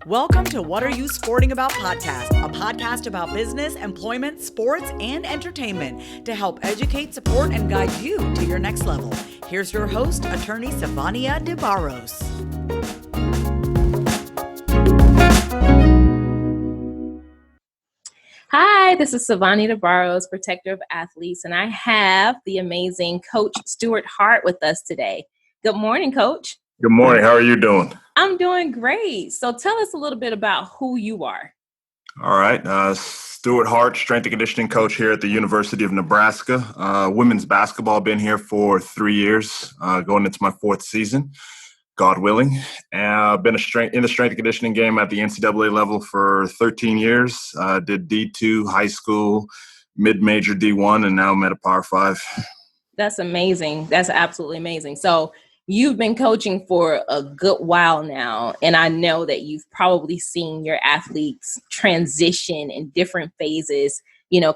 Welcome to What Are You Sporting About podcast, a podcast about business, employment, sports, and entertainment to help educate, support, and guide you to your next level. Here's your host, attorney Savania DeBarros. Hi, this is Savania DeBarros, protector of athletes, and I have the amazing Coach Stuart Hart with us today. Good morning, Coach. Good morning. How are you doing? I'm doing great. So tell us a little bit about who you are. All right. Stuart Hart, strength and conditioning coach here at the University of Nebraska. Women's basketball, been here for 3 years, going into my fourth season, God willing. Been in the strength and conditioning game at the NCAA level for 13 years. Did D2, high school, mid-major D1, and now I'm at a Power 5. That's amazing. That's absolutely amazing. So you've been coaching for a good while now, and I know that you've probably seen your athletes transition in different phases,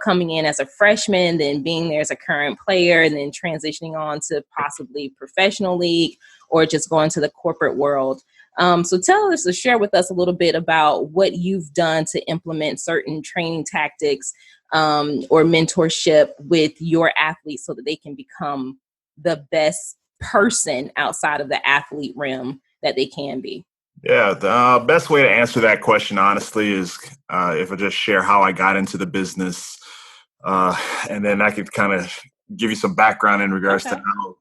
coming in as a freshman, then being there as a current player, and then transitioning on to possibly professional league or just going to the corporate world. So tell us, or share with us a little bit about what you've done to implement certain training tactics or mentorship with your athletes so that they can become the best person outside of the athlete realm that they can be. Yeah, the best way to answer that question, honestly, is if I just share how I got into the business, and then I could kind of give you some background in regards to how,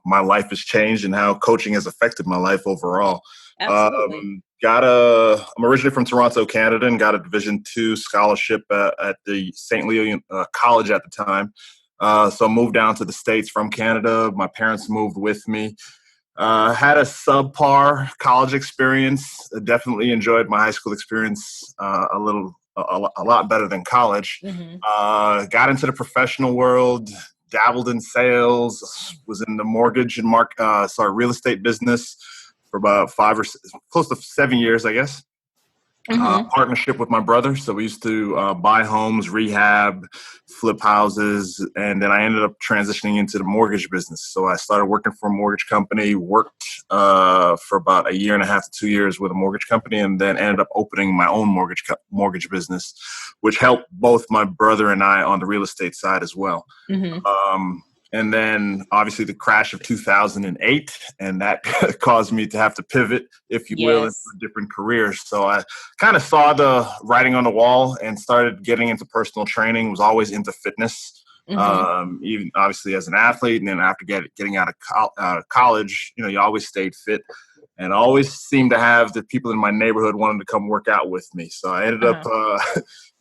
my life has changed and how coaching has affected my life overall. Absolutely. I'm originally from Toronto, Canada, and got a Division II scholarship at the St. Leo College at the time. So I moved down to the States from Canada. My parents moved with me. Had a subpar college experience. Definitely enjoyed my high school experience a lot better than college. Mm-hmm. Got into the professional world, dabbled in sales, was in the mortgage and real estate business for about close to 7 years, I guess. Partnership with my brother. So we used to buy homes, rehab, flip houses, and then I ended up transitioning into the mortgage business. So I started working for a mortgage company, worked for about 1.5 years to 2 years with a mortgage company, and then ended up opening my own mortgage business, which helped both my brother and I on the real estate side as well. Mm-hmm. And then obviously the crash of 2008, and that caused me to have to pivot, if you will, into a different career. So I kind of saw the writing on the wall and started getting into personal training, was always into fitness, even obviously as an athlete. And then after getting out of college, you always stayed fit. And I always seemed to have the people in my neighborhood wanting to come work out with me. So I ended up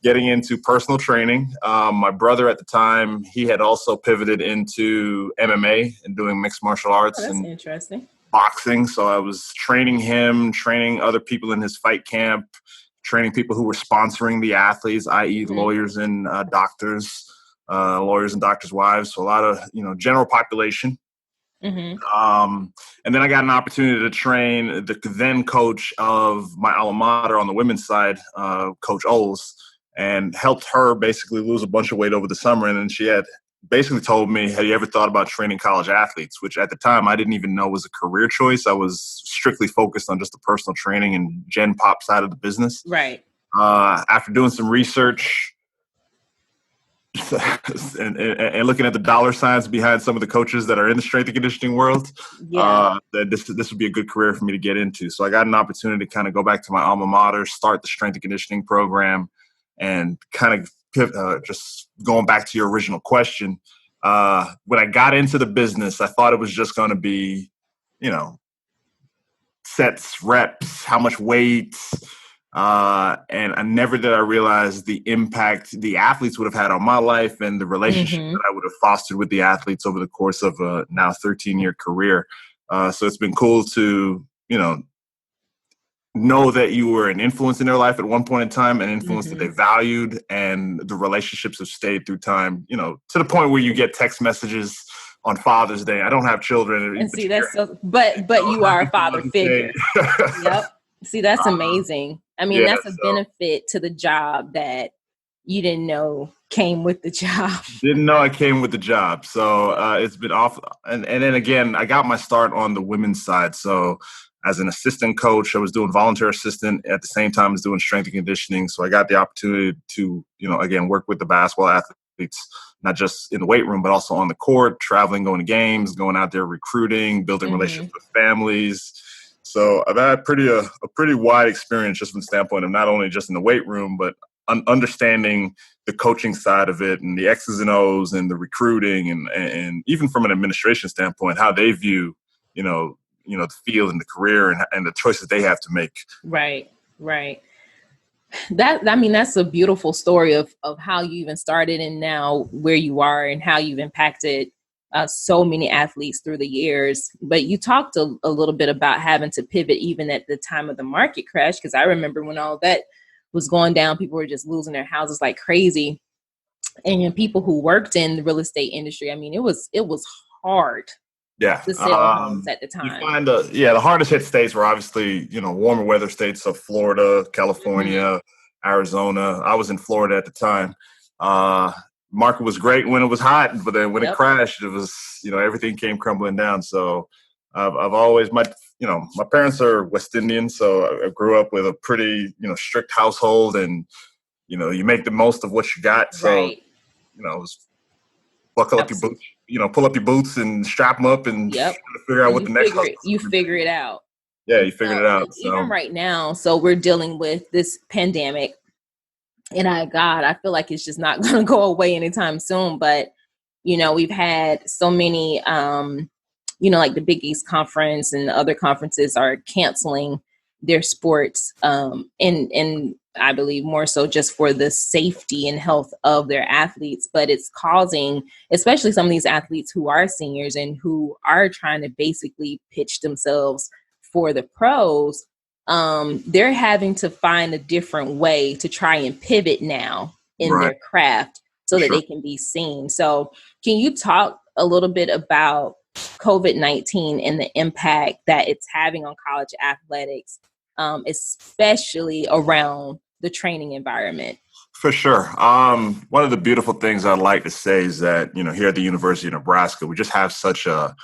getting into personal training. My brother at the time, he had also pivoted into MMA and doing mixed martial arts and interesting. Boxing. So I was training him, training other people in his fight camp, training people who were sponsoring the athletes, i.e. lawyers and doctors, lawyers and doctors' wives. So a lot of, general population. And then I got an opportunity to train the then coach of my alma mater on the women's side, Coach Oles, and helped her basically lose a bunch of weight over the summer. And then she had basically told me, have you ever thought about training college athletes? Which at the time I didn't even know was a career choice. I was strictly focused on just the personal training and gen pop side of the business. Right. After doing some research, and looking at the dollar signs behind some of the coaches that are in the strength and conditioning world, that this would be a good career for me to get into. So I got an opportunity to kind of go back to my alma mater, start the strength and conditioning program, and kind of just going back to your original question. When I got into the business, I thought it was just going to be, sets, reps, how much weight. And I never did I realize the impact the athletes would have had on my life and the relationship that I would have fostered with the athletes over the course of a now 13-year career. So it's been cool to, know that you were an influence in their life at one point in time, an influence that they valued, and the relationships have stayed through time, to the point where you get text messages on Father's Day. I don't have children. And see, but you are a father figure. Yep. See, that's amazing. I mean, that's a benefit to the job that you didn't know came with the job. Didn't know I came with the job. So it's been off. And then again, I got my start on the women's side. So as an assistant coach. I was doing volunteer assistant at the same time as doing strength and conditioning. So I got the opportunity to, again, work with the basketball athletes, not just in the weight room, but also on the court, traveling, going to games, going out there recruiting, building relationships with families. So I've had a pretty wide experience just from the standpoint of not only just in the weight room, but understanding the coaching side of it and the X's and O's and the recruiting and even from an administration standpoint, how they view, the field and the career and the choices they have to make. Right. That's a beautiful story of how you even started and now where you are and how you've impacted so many athletes through the years. But you talked a little bit about having to pivot even at the time of the market crash, because I remember when all that was going down, people were just losing their houses like crazy. And people who worked in the real estate industry, I mean, it was hard. Yeah. To sell homes at the time. You find the hardest hit states were obviously, warmer weather states of Florida, California, Arizona. I was in Florida at the time. Market was great when it was hot, but then when it crashed, it was, everything came crumbling down. So I've always, my parents are West Indian, so I grew up with a pretty, strict household, and, you make the most of what you got. So, it was buckle up your boots, pull up your boots and strap them up and try to figure out what the next you figure it out. Yeah, you figured it out. So. Even right now, so we're dealing with this pandemic, and I feel like it's just not going to go away anytime soon. But we've had so many, like the Big East Conference and other conferences are canceling their sports, and I believe more so just for the safety and health of their athletes. But it's causing, especially some of these athletes who are seniors and who are trying to basically pitch themselves for the pros, they're having to find a different way to try and pivot now in their craft so that they can be seen. So can you talk a little bit about COVID-19 and the impact that it's having on college athletics, especially around the training environment? For sure. One of the beautiful things I'd like to say is that, here at the University of Nebraska, we just have such the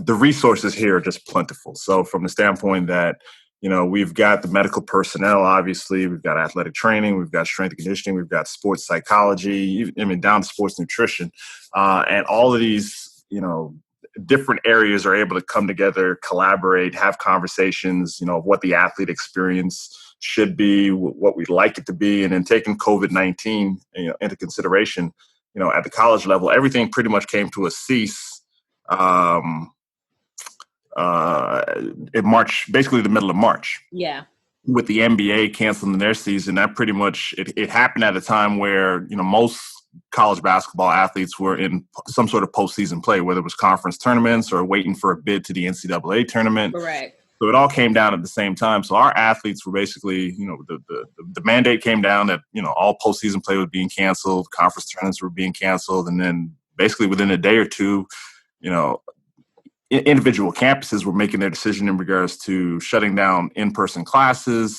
resources here are just plentiful. So from the standpoint that, we've got the medical personnel, obviously, we've got athletic training, we've got strength and conditioning, we've got sports psychology, down to sports nutrition. And all of these, different areas are able to come together, collaborate, have conversations, of what the athlete experience should be, what we'd like it to be. And then taking COVID-19 into consideration, at the college level, everything pretty much came to a cease in March, basically the middle of March. Yeah. With the NBA canceling their season, that pretty much, it happened at a time where, most college basketball athletes were in some sort of postseason play, whether it was conference tournaments or waiting for a bid to the NCAA tournament. Correct. So it all came down at the same time. So our athletes were basically, the mandate came down that, all postseason play was being canceled, conference tournaments were being canceled. And then basically within a day or two, individual campuses were making their decision in regards to shutting down in-person classes,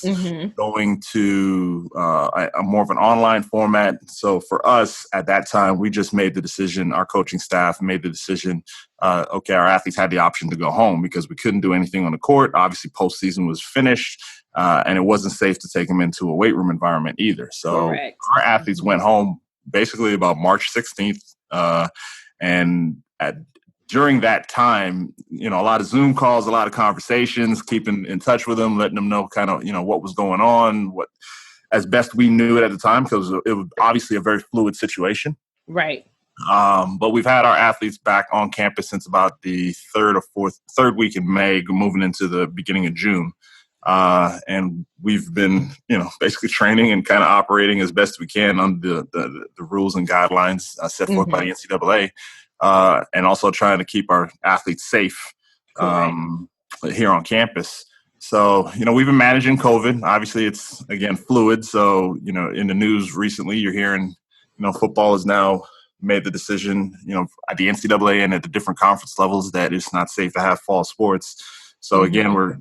going to a more of an online format. So for us at that time, we just made the decision, our coaching staff made the decision, our athletes had the option to go home because we couldn't do anything on the court. Obviously, postseason was finished, and it wasn't safe to take them into a weight room environment either. So our athletes went home basically about March 16th, during that time, a lot of Zoom calls, a lot of conversations, keeping in touch with them, letting them know kind of, what was going on, what as best we knew it at the time, because it was obviously a very fluid situation. Right. But we've had our athletes back on campus since about the third week in May, moving into the beginning of June. And we've been, basically training and kind of operating as best we can under the rules and guidelines set forth by the NCAA. And also trying to keep our athletes safe here on campus. So, we've been managing COVID. Obviously, it's, again, fluid. So, in the news recently, you're hearing, football has now made the decision, at the NCAA and at the different conference levels that it's not safe to have fall sports. So, again, we're,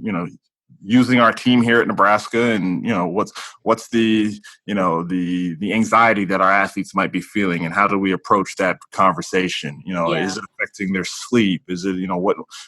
using our team here at Nebraska, and what's the the anxiety that our athletes might be feeling, and how do we approach that conversation? Is it affecting their sleep? Is it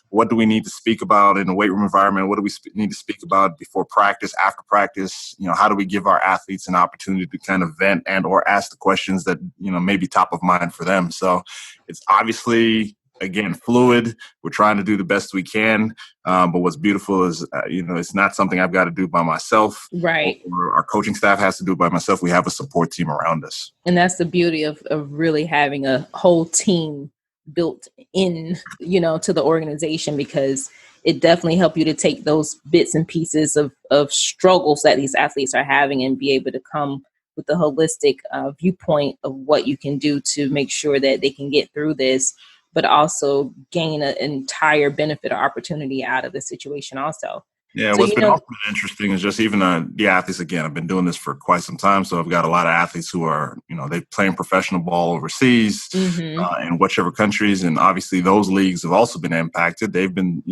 what do we need to speak about in the weight room environment? What do we need to speak about before practice, after practice? How do we give our athletes an opportunity to kind of vent and or ask the questions that may be top of mind for them? So it's obviously, again, fluid. We're trying to do the best we can. But what's beautiful is, it's not something I've got to do by myself. Right. Or our coaching staff has to do it by myself. We have a support team around us. And that's the beauty of really having a whole team built in, to the organization, because it definitely helps you to take those bits and pieces of struggles that these athletes are having and be able to come with a holistic viewpoint of what you can do to make sure that they can get through this, but also gain an entire benefit or opportunity out of the situation also. Yeah, what's been also interesting is just even the athletes. Again, I've been doing this for quite some time, so I've got a lot of athletes who are, they playing professional ball overseas in whichever countries, and obviously those leagues have also been impacted. They've been,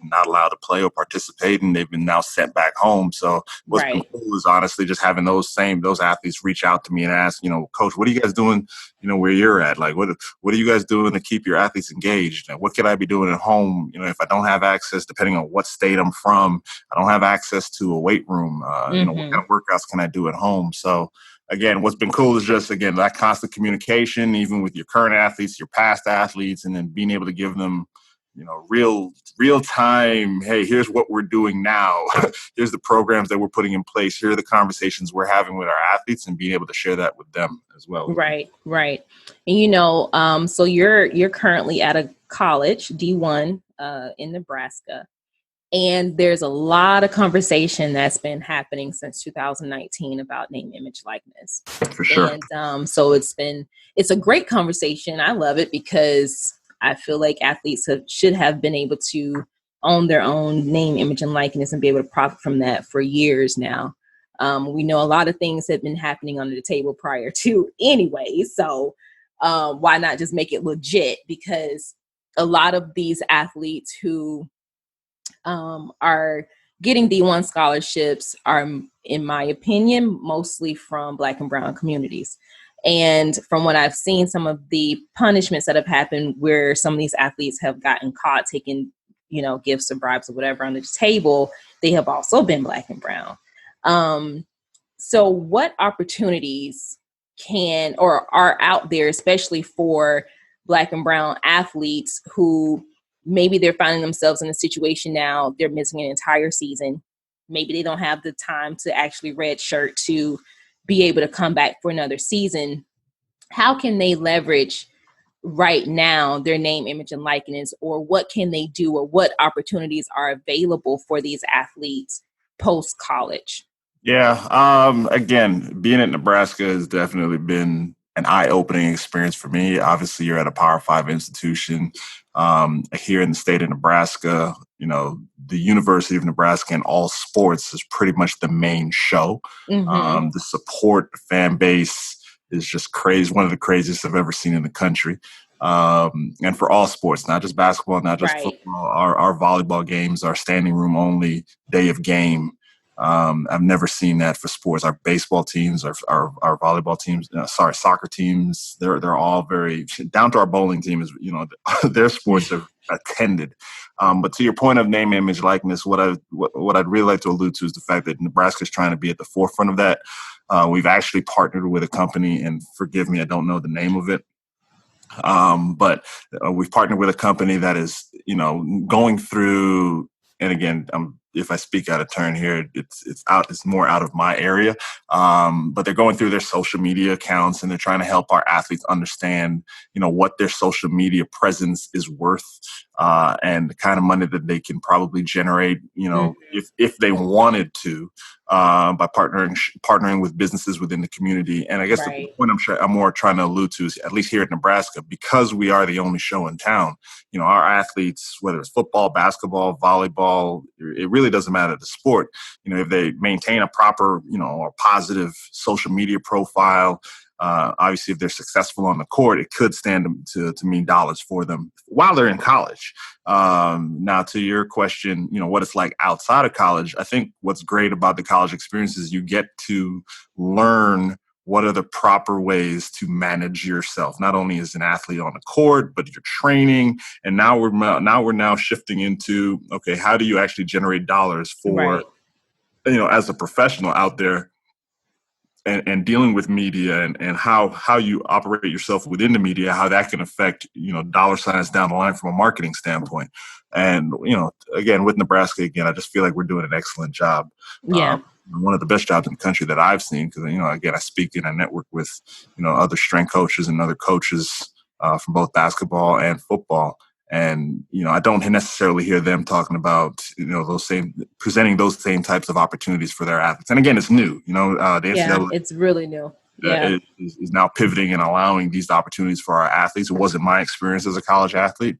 not allowed to play or participate, and they've been now sent back home. So what's been cool is honestly just having those athletes reach out to me and ask, Coach, what are you guys doing? Where you're at? Like, what are you guys doing to keep your athletes engaged? And what can I be doing at home? If I don't have access, depending on what state I'm from, I don't have access to a weight room. What kind of workouts can I do at home? So again, what's been cool is just, again, that constant communication, even with your current athletes, your past athletes, and then being able to give them, real time. Hey, here's what we're doing now. Here's the programs that we're putting in place. Here are the conversations we're having with our athletes, and being able to share that with them as well. Right. And so you're currently at a college, D1, in Nebraska, and there's a lot of conversation that's been happening since 2019 about name, image, likeness. For sure. And so it's a great conversation. I love it because I feel like athletes should have been able to own their own name, image, and likeness and be able to profit from that for years now. We know a lot of things have been happening under the table prior to anyway. So why not just make it legit? Because a lot of these athletes who are getting D1 scholarships are, in my opinion, mostly from Black and brown communities. And from what I've seen, some of the punishments that have happened where some of these athletes have gotten caught taking, gifts or bribes or whatever on the table, they have also been Black and brown. So what opportunities can or are out there, especially for Black and brown athletes who maybe they're finding themselves in a situation now, they're missing an entire season. Maybe they don't have the time to actually redshirt to be able to come back for another season. How can they leverage right now their name, image, and likeness, or what can they do, or what opportunities are available for these athletes post-college? Yeah. Again, being at Nebraska has definitely been an eye-opening experience for me. Obviously, you're at a Power 5 institution here in the state of Nebraska. The University of Nebraska in all sports is pretty much the main show. The support, the fan base is just crazy. One of the craziest I've ever seen in the country. And for all sports, not just basketball, not just football, our volleyball games, our standing room only day of game. I've never seen that for sports. Our baseball teams, our volleyball teams, soccer teams, they're all very, down to our bowling team is, their sports are attended. But to your point of name, image, likeness, what I'd really like to allude to is the fact that Nebraska is trying to be at the forefront of that. We've actually partnered with a company, and forgive me, I don't know the name of it. But we've partnered with a company that is, going through, and again, if I speak out of turn here, it's more out of my area. But they're going through their social media accounts, and they're trying to help our athletes understand, what their social media presence is worth, and the kind of money that they can probably generate, if they wanted to, by partnering with businesses within the community. And I guess the point I'm more trying to allude to is, at least here at Nebraska, because we are the only show in town, our athletes, whether it's football, basketball, volleyball, it really doesn't matter the sport. If they maintain a proper, or positive social media profile, Obviously, if they're successful on the court, it could stand to mean dollars for them while they're in college. Now, to your question, what it's like outside of college, I think what's great about the college experience is you get to learn what are the proper ways to manage yourself, not only as an athlete on the court, but your training. And now we're shifting into, okay, how do you actually generate dollars for, as a professional out there, and dealing with media and how you operate yourself within the media, how that can affect, dollar signs down the line from a marketing standpoint. And, again, with Nebraska, I just feel like we're doing an excellent job. Yeah. One of the best jobs in the country that I've seen, because, again, I speak and I network with, other strength coaches and other coaches from both basketball and football. And, I don't necessarily hear them talking about, presenting those same types of opportunities for their athletes. And again, it's new, the NCAA, it's really new. Yeah. Is now pivoting and allowing these opportunities for our athletes. It wasn't my experience as a college athlete.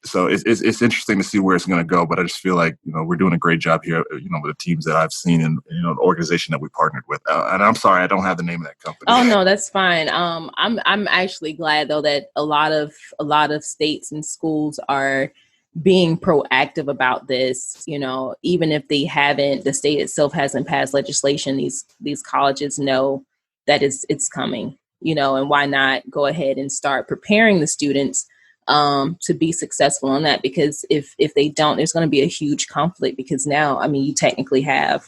So it's interesting to see where it's going to go, but I just feel like, we're doing a great job here, with the teams that I've seen and, the organization that we partnered with. And I'm sorry, I don't have the name of that company. Oh, no, that's fine. I'm actually glad though, that a lot of states and schools are being proactive about this, even if they haven't, the state itself hasn't passed legislation, these colleges know that it's coming, and why not go ahead and start preparing the students to be successful on that, because if they don't, there's going to be a huge conflict, because now, you technically have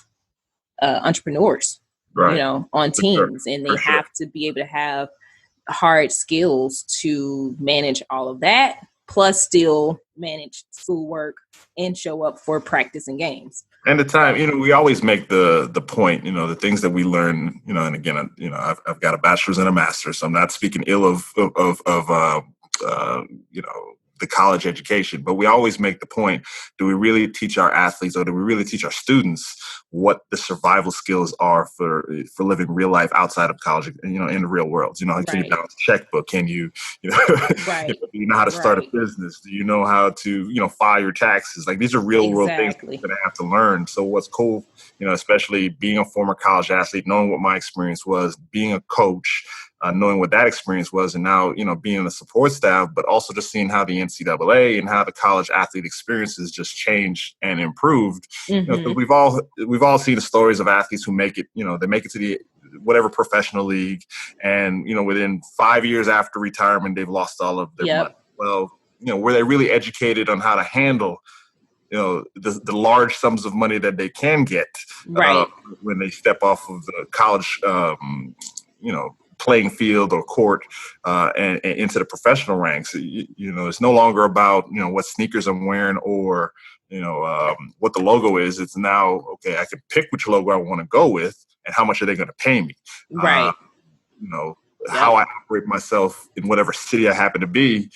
entrepreneurs, right, on teams, and they have to be able to have hard skills to manage all of that, plus still manage schoolwork and show up for practice and games. And the time, we always make the point, the things that we learn, and again, I've got a bachelor's and a master's, so I'm not speaking ill of the college education, but we always make the point, do we really teach our athletes, or do we really teach our students what the survival skills are for living real life outside of college, in the real world? Can you balance a checkbook? Can you, do you know how to start a business? Do you know how to, file your taxes? Like, these are real world things that you're going to have to learn. So what's cool, especially being a former college athlete, knowing what my experience was, being a coach, knowing what that experience was, and now, being in the support staff, but also just seeing how the NCAA and how the college athlete experiences just changed and improved. Mm-hmm. We've all seen the stories of athletes who make it, they make it to the whatever professional league, and, within 5 years after retirement, they've lost all of their money. Well, were they really educated on how to handle, the large sums of money that they can get when they step off of the college, playing field or court and into the professional ranks? It's no longer about, what sneakers I'm wearing or, what the logo is. It's now, okay, I can pick which logo I want to go with and how much are they going to pay me? Right. How I operate myself in whatever city I happen to be,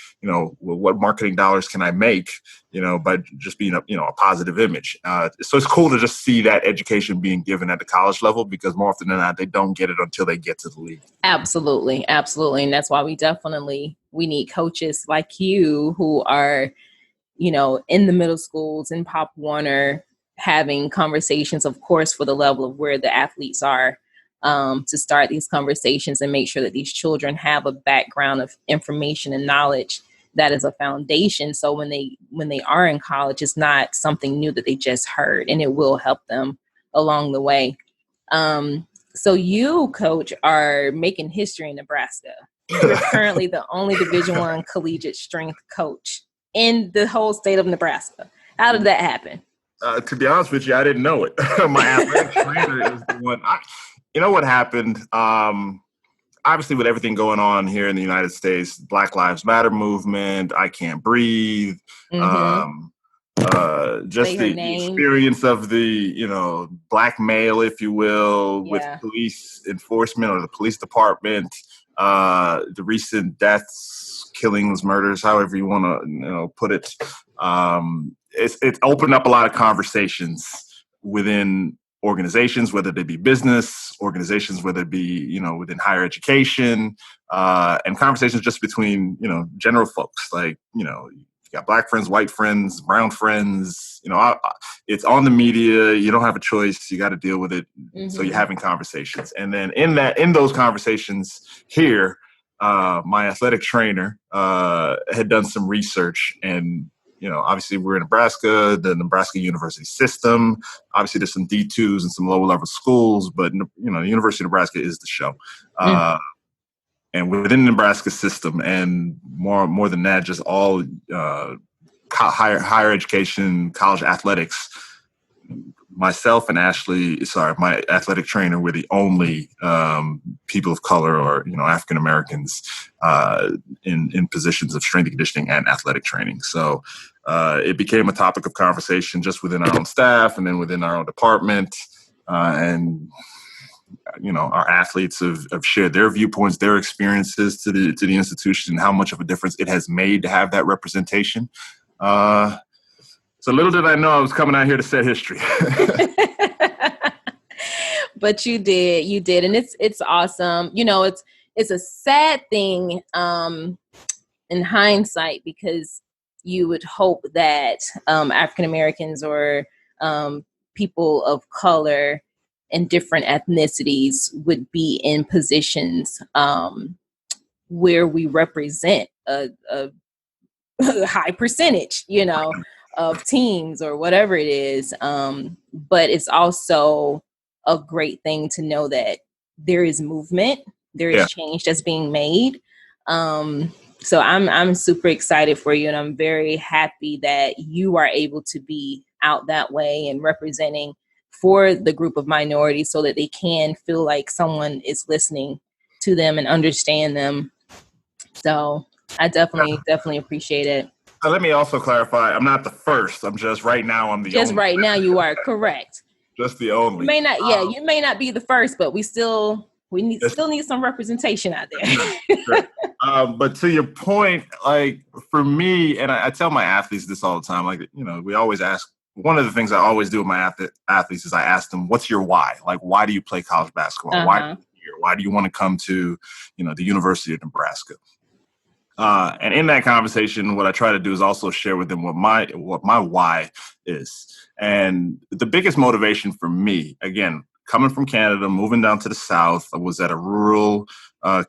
what marketing dollars can I make, by just being a positive image. So it's cool to just see that education being given at the college level, because more often than not, they don't get it until they get to the league. Absolutely. Absolutely. And that's why we need coaches like you who are, in the middle schools, in Pop Warner, having conversations, of course, for the level of where the athletes are, to start these conversations and make sure that these children have a background of information and knowledge that is a foundation. So when they are in college, it's not something new that they just heard, and it will help them along the way. So you, Coach, are making history in Nebraska. You're currently the only Division I collegiate strength coach in the whole state of Nebraska. How did that happen? To be honest with you, I didn't know it. My athletic trainer is the one. You know what happened? Obviously, with everything going on here in the United States, Black Lives Matter movement, I Can't Breathe, just the experience of the, black male, if you will, with police enforcement or the police department, the recent deaths, killings, murders, however you want to, put it. It's opened up a lot of conversations within organizations, whether they be business organizations, whether it be, within higher education, and conversations just between, general folks. Like, You got black friends, white friends, brown friends. It's on the media. You don't have a choice. You got to deal with it. Mm-hmm. So you're having conversations. And then in those conversations here, my athletic trainer had done some research, and obviously we're in Nebraska, the Nebraska university system. Obviously there's some D2s and some lower level schools, but the University of Nebraska is the show. And within the Nebraska system, and more than that, just all higher education, college athletics, myself and my athletic trainer, were the only people of color or African Americans in positions of strength and conditioning and athletic training. So it became a topic of conversation just within our own staff and then within our own department. Our athletes have shared their viewpoints, their experiences to the institution, and how much of a difference it has made to have that representation. So little did I know I was coming out here to set history. But you did. And it's awesome. It's a sad thing in hindsight, because you would hope that African Americans or people of color and different ethnicities would be in positions where we represent a high percentage, of teams or whatever it is. But it's also a great thing to know that there is movement, there is change that's being made. So I'm super excited for you, and I'm very happy that you are able to be out that way and representing for the group of minorities, so that they can feel like someone is listening to them and understand them. So I definitely appreciate it. Let me also clarify, I'm not the first. I'm just right now, I'm the only. Just right now you are correct. Just the only. You may not be the first, but we still need some representation out there. Sure. But to your point, like for me, and I tell my athletes this all the time, like, we always ask, one of the things I always do with my athletes is I ask them, what's your why? Like, why do you play college basketball? Uh-huh. Why are you here? Why do you want to come to, the University of Nebraska? And in that conversation, what I try to do is also share with them what my why is. And the biggest motivation for me, again, coming from Canada, moving down to the South, I was at a rural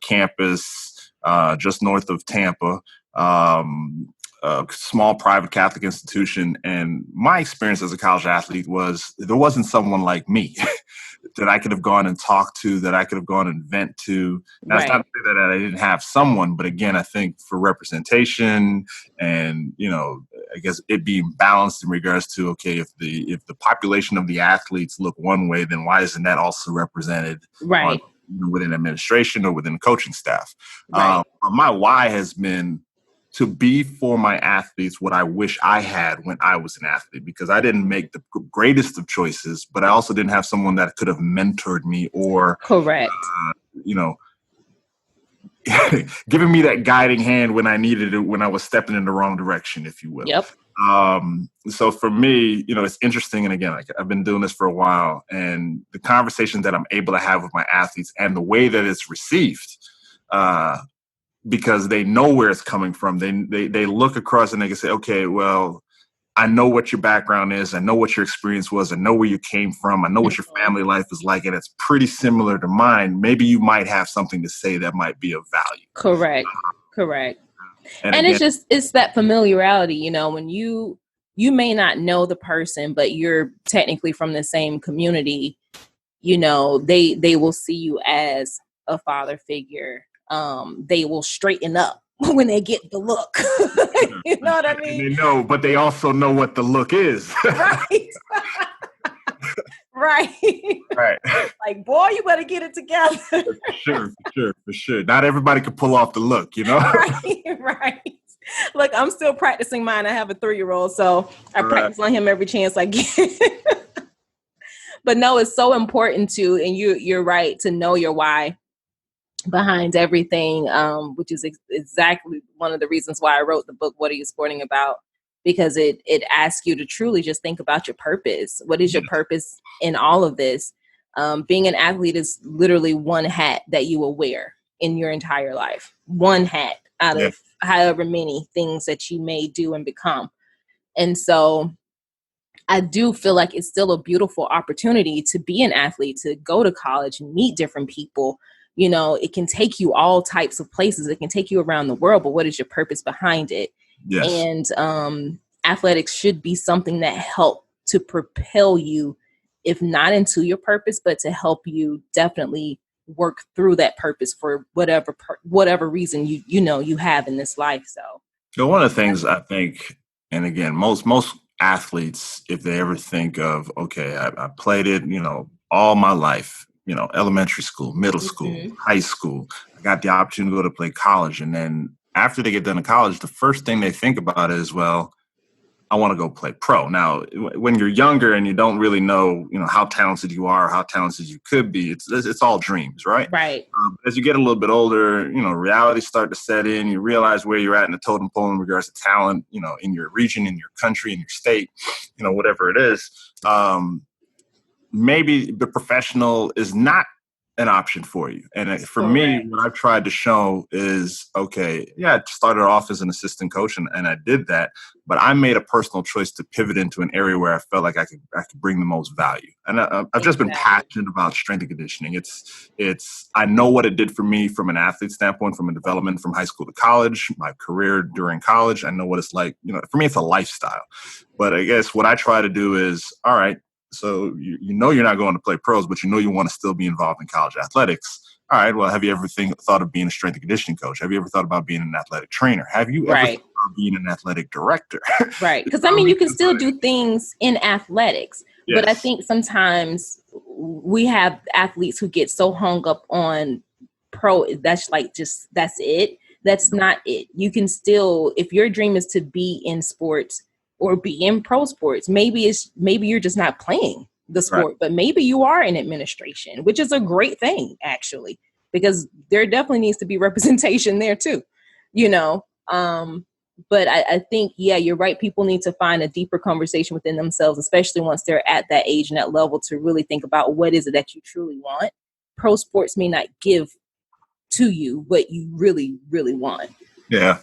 campus just north of Tampa, a small private Catholic institution. And my experience as a college athlete was there wasn't someone like me that I could have gone and talked to, that I could have gone and vent to. Now, it's not to say that I didn't have someone, but again, I think for representation and, I guess it being balanced in regards to, okay, if the population of the athletes look one way, then why isn't that also represented within administration or within coaching staff? My why has been to be for my athletes what I wish I had when I was an athlete, because I didn't make the greatest of choices, but I also didn't have someone that could have mentored me or, giving me that guiding hand when I needed it, when I was stepping in the wrong direction, if you will. Yep. So for me, it's interesting. And again, I've been doing this for a while, and the conversations that I'm able to have with my athletes and the way that it's received, because they know where it's coming from. They look across and they can say, okay, well, I know what your background is. I know what your experience was. I know where you came from. I know what your family life is like, and it's pretty similar to mine. Maybe you might have something to say that might be of value. Correct. And again, it's that familiarity, when you may not know the person, but you're technically from the same community, they will see you as a father figure. They will straighten up when they get the look. You know what I mean? And they know, but they also know what the look is. Right. Like, boy, you better get it together. For sure. Not everybody can pull off the look, Right. Look, I'm still practicing mine. I have a 3-year-old, so I practice on him every chance I get. But no, it's so important to, and you're right, to know your why behind everything, which is exactly one of the reasons why I wrote the book, What Are You Sporting About? Because it asks you to truly just think about your purpose. What is your purpose in all of this? Being an athlete is literally one hat that you will wear in your entire life. One hat out however many things that you may do and become. And so I do feel like it's still a beautiful opportunity to be an athlete, to go to college and meet different people. You know, it can take you all types of places. It can take you around the world, but what is your purpose behind it? Yes. And athletics should be something that help to propel you, if not into your purpose, but to help you definitely work through that purpose for whatever reason you have in this life. So One of the things I think, and again, most athletes, if they ever think of, okay, I played it, all my life, elementary school, middle school, high school, I got the opportunity to go to play college. And then after they get done in college, the first thing they think about is, well, I want to go play pro. Now, when you're younger and you don't really know, how talented you are, how talented you could be, it's all dreams, right? Right. As you get a little bit older, reality start to set in. You realize where you're at in the totem pole in regards to talent, in your region, in your country, in your state, whatever it is. Maybe the professional is not an option for you. And for me, what I've tried to show is, okay, yeah, I started off as an assistant coach and I did that, but I made a personal choice to pivot into an area where I felt like I could bring the most value. And I've just been passionate about strength and conditioning. I know what it did for me from an athlete standpoint, from a development from high school to college, my career during college. I know what it's like, for me, it's a lifestyle. But I guess what I try to do is, all right, so you're not going to play pros, but you want to still be involved in college athletics. All right, well, have you ever thought of being a strength and conditioning coach? Have you ever thought about being an athletic trainer? Have you ever thought about being an athletic director? Right, because you can still do things in athletics. Yes. But I think sometimes we have athletes who get so hung up on pro, that's it. That's not it. You can still, if your dream is to be in sports, or be in pro sports, maybe you're just not playing the sport, but maybe you are in administration, which is a great thing, actually, because there definitely needs to be representation there too, but I think, yeah, you're right. People need to find a deeper conversation within themselves, especially once they're at that age and that level, to really think about what is it that you truly want. Pro sports may not give to you what you really, really want. Yeah.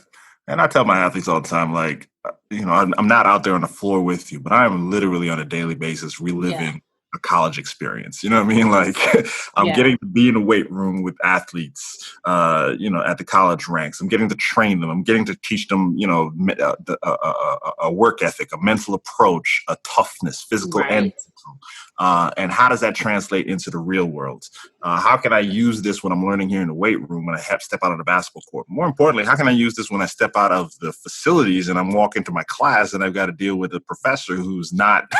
And I tell my athletes all the time, like, I'm not out there on the floor with you, but I am literally on a daily basis reliving a college experience. You know what I mean? Like, I'm getting to be in a weight room with athletes, at the college ranks. I'm getting to train them. I'm getting to teach them, a work ethic, a mental approach, a toughness, physical and mental. And how does that translate into the real world? How can I use this when I'm learning here in the weight room, when I have to step out on the basketball court? More importantly, how can I use this when I step out of the facilities and I'm walking to my class and I've got to deal with a professor who's not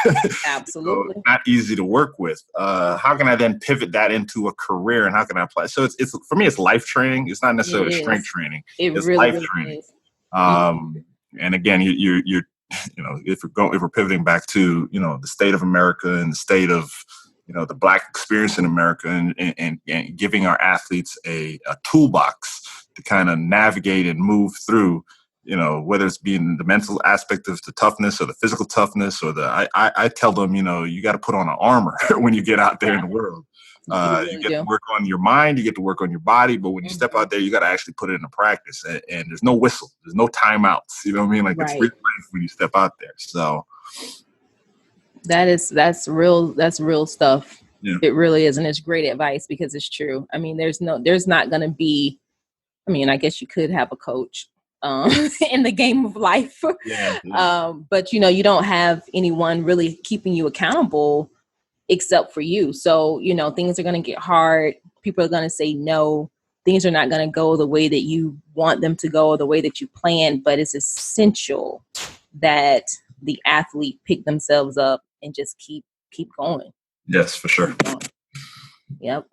absolutely not easy to work with? How can I then pivot that into a career, and how can I apply? So it's for me, it's life training. It's not necessarily strength training. It's really life training. And again, you're if we're pivoting back to the state of America and the state of the Black experience in America, and giving our athletes a toolbox to kind of navigate and move through, whether it's being the mental aspect of the toughness or the physical toughness, or I tell them, you got to put on an armor when you get out there in the world. You get to work on your mind, you get to work on your body, but when you step out there, you got to actually put it into practice. And there's no whistle, there's no timeouts. You know what I mean? Like, it's real life when you step out there. So that's real stuff. Yeah. It really is, and it's great advice, because it's true. I mean, there's not going to be. I mean, I guess you could have a coach in the game of life, but you don't have anyone really keeping you accountable except for you. So, things are going to get hard. People are going to say no. Things are not going to go the way that you want them to go or the way that you planned, but it's essential that the athlete pick themselves up and just keep going. Yes, for sure. Yep.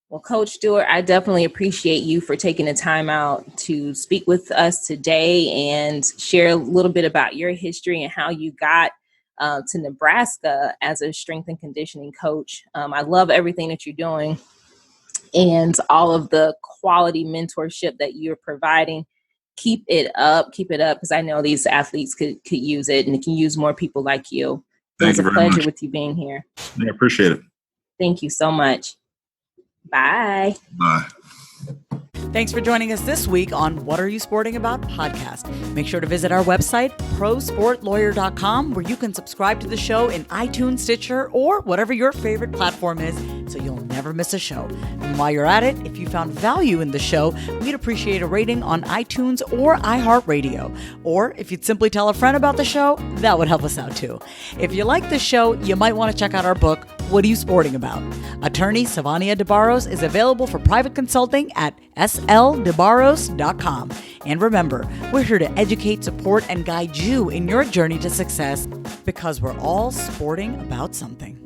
Well, Coach Stuart, I definitely appreciate you for taking the time out to speak with us today and share a little bit about your history and how you got to Nebraska as a strength and conditioning coach. I love everything that you're doing and all of the quality mentorship that you're providing. Keep it up, because I know these athletes could use it, and it can use more people like you. It was a pleasure with you being here. I appreciate it. Thank you so much. Bye. Bye. Thanks for joining us this week on What Are You Sporting About podcast. Make sure to visit our website, prosportlawyer.com, where you can subscribe to the show in iTunes, Stitcher, or whatever your favorite platform is, so you'll never miss a show. And while you're at it, if you found value in the show, we'd appreciate a rating on iTunes or iHeartRadio. Or if you'd simply tell a friend about the show, that would help us out too. If you like the show, you might want to check out our book, What Are You Sporting About? Attorney Savania DeBarros is available for private consulting at sldebarros.com. And remember, we're here to educate, support, and guide you in your journey to success, because we're all sporting about something.